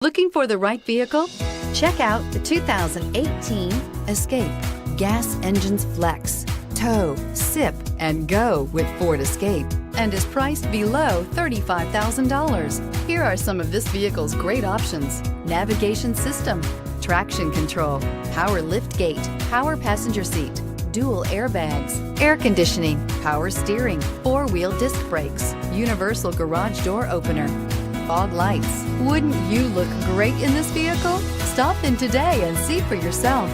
Looking for the right vehicle? Check out the 2018 Escape. Gas engines flex, tow, sip, and go with Ford Escape, and is priced below $35,000. Here are some of this vehicle's great options: navigation system, traction control, power liftgate, power passenger seat, dual airbags, air conditioning, power steering, four-wheel disc brakes, universal garage door opener, fog lights. Wouldn't you look great in this vehicle? Stop in today and see for yourself.